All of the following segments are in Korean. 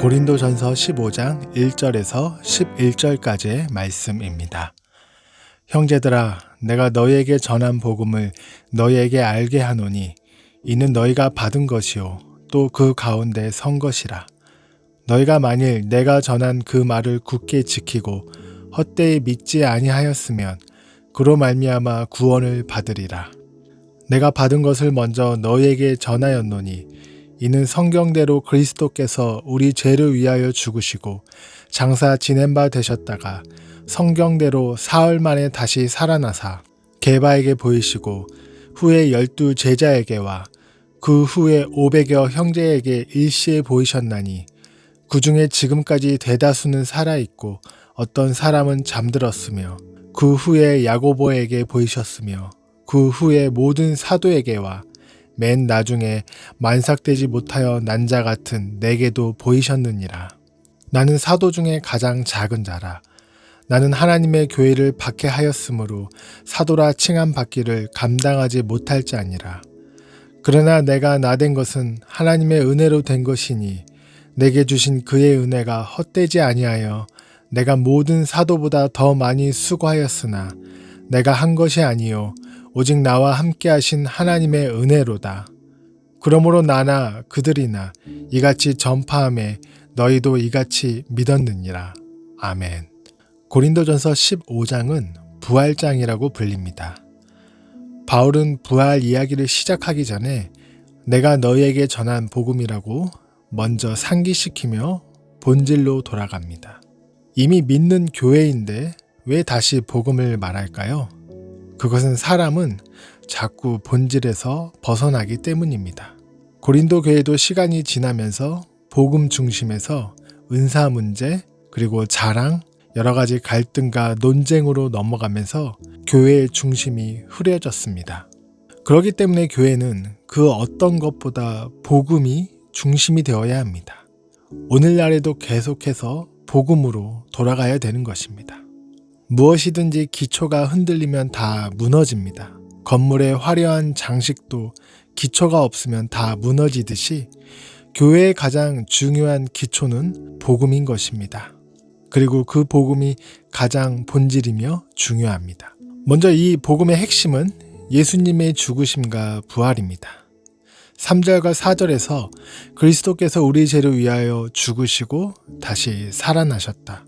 고린도전서 15장 1절에서 11절까지의 말씀입니다. 형제들아, 내가 너희에게 전한 복음을 너희에게 알게 하노니 이는 너희가 받은 것이요 또 그 가운데 선 것이라. 너희가 만일 내가 전한 그 말을 굳게 지키고 헛되이 믿지 아니하였으면 그로 말미암아 구원을 받으리라. 내가 받은 것을 먼저 너희에게 전하였노니 이는 성경대로 그리스도께서 우리 죄를 위하여 죽으시고 장사 지낸 바 되셨다가 성경대로 사흘 만에 다시 살아나사 게바에게 보이시고 후에 12 제자에게와 그 후에 500여 형제에게 일시에 보이셨나니 그 중에 지금까지 대다수는 살아있고 어떤 사람은 잠들었으며 그 후에 야고보에게 보이셨으며 그 후에 모든 사도에게와 맨 나중에 만삭되지 못하여 난 자 같은 내게도 보이셨느니라. 나는 사도 중에 가장 작은 자라. 나는 하나님의 교회를 박해하였으므로 사도라 칭함 받기를 감당하지 못할 자니라. 그러나 내가 나된 것은 하나님의 은혜로 된 것이니 내게 주신 그의 은혜가 헛되지 아니하여 내가 모든 사도보다 더 많이 수고하였으나 내가 한 것이 아니요 오직 나와 함께 하신 하나님의 은혜로다. 그러므로 나나 그들이나 이같이 전파함에 너희도 이같이 믿었느니라. 아멘. 고린도전서 15장은 부활장이라고 불립니다. 바울은 부활 이야기를 시작하기 전에 내가 너희에게 전한 복음이라고 먼저 상기시키며 본질로 돌아갑니다. 이미 믿는 교회인데 왜 다시 복음을 말할까요? 그것은 사람은 자꾸 본질에서 벗어나기 때문입니다. 고린도 교회도 시간이 지나면서 복음 중심에서 은사 문제 그리고 자랑, 여러 가지 갈등과 논쟁으로 넘어가면서 교회의 중심이 흐려졌습니다. 그렇기 때문에 교회는 그 어떤 것보다 복음이 중심이 되어야 합니다. 오늘날에도 계속해서 복음으로 돌아가야 되는 것입니다. 무엇이든지 기초가 흔들리면 다 무너집니다. 건물의 화려한 장식도 기초가 없으면 다 무너지듯이 교회의 가장 중요한 기초는 복음인 것입니다. 그리고 그 복음이 가장 본질이며 중요합니다. 먼저 이 복음의 핵심은 예수님의 죽으심과 부활입니다. 3절과 4절에서 그리스도께서 우리 죄를 위하여 죽으시고 다시 살아나셨다.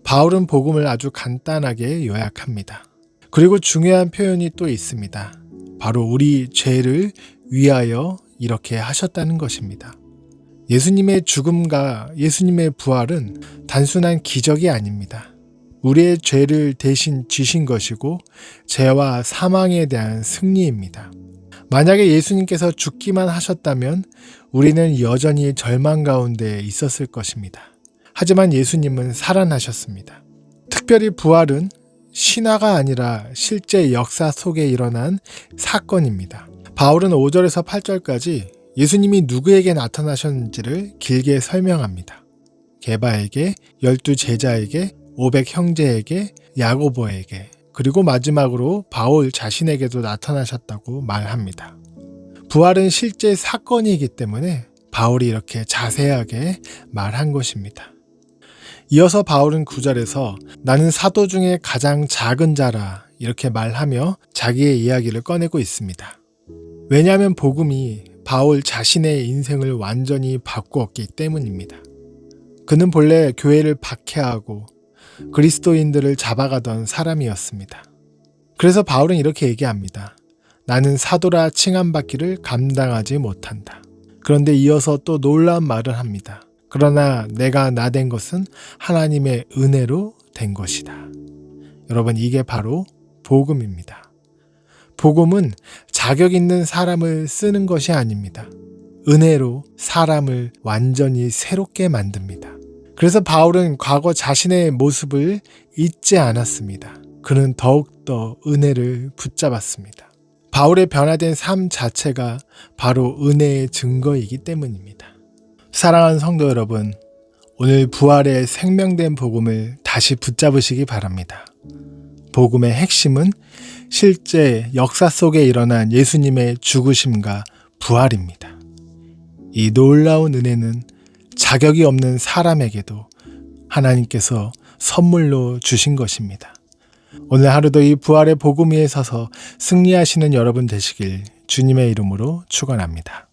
바울은 복음을 아주 간단하게 요약합니다. 그리고 중요한 표현이 또 있습니다. 바로 우리 죄를 위하여 이렇게 하셨다는 것입니다. 예수님의 죽음과 예수님의 부활은 단순한 기적이 아닙니다. 우리의 죄를 대신 지신 것이고 죄와 사망에 대한 승리입니다. 만약에 예수님께서 죽기만 하셨다면 우리는 여전히 절망 가운데 있었을 것입니다. 하지만 예수님은 살아나셨습니다. 특별히 부활은 신화가 아니라 실제 역사 속에 일어난 사건입니다. 바울은 5절에서 8절까지 예수님이 누구에게 나타나셨는지를 길게 설명합니다. 게바에게, 12 제자에게, 500 형제에게, 야고보에게, 그리고 마지막으로 바울 자신에게도 나타나셨다고 말합니다. 부활은 실제 사건이기 때문에 바울이 이렇게 자세하게 말한 것입니다. 이어서 바울은 9절에서 나는 사도 중에 가장 작은 자라 이렇게 말하며 자기의 이야기를 꺼내고 있습니다. 왜냐하면 복음이 바울 자신의 인생을 완전히 바꾸었기 때문입니다. 그는 본래 교회를 박해하고 그리스도인들을 잡아가던 사람이었습니다. 그래서 바울은 이렇게 얘기합니다. 나는 사도라 칭함받기를 감당하지 못한다. 그런데 이어서 또 놀라운 말을 합니다. 그러나 내가 나된 것은 하나님의 은혜로 된 것이다. 여러분, 이게 바로 복음입니다. 복음은 자격 있는 사람을 쓰는 것이 아닙니다. 은혜로 사람을 완전히 새롭게 만듭니다. 그래서 바울은 과거 자신의 모습을 잊지 않았습니다. 그는 더욱더 은혜를 붙잡았습니다. 바울의 변화된 삶 자체가 바로 은혜의 증거이기 때문입니다. 사랑하는 성도 여러분, 오늘 부활의 생명된 복음을 다시 붙잡으시기 바랍니다. 복음의 핵심은 실제 역사 속에 일어난 예수님의 죽으심과 부활입니다. 이 놀라운 은혜는 자격이 없는 사람에게도 하나님께서 선물로 주신 것입니다. 오늘 하루도 이 부활의 복음 위에 서서 승리하시는 여러분 되시길 주님의 이름으로 축원합니다.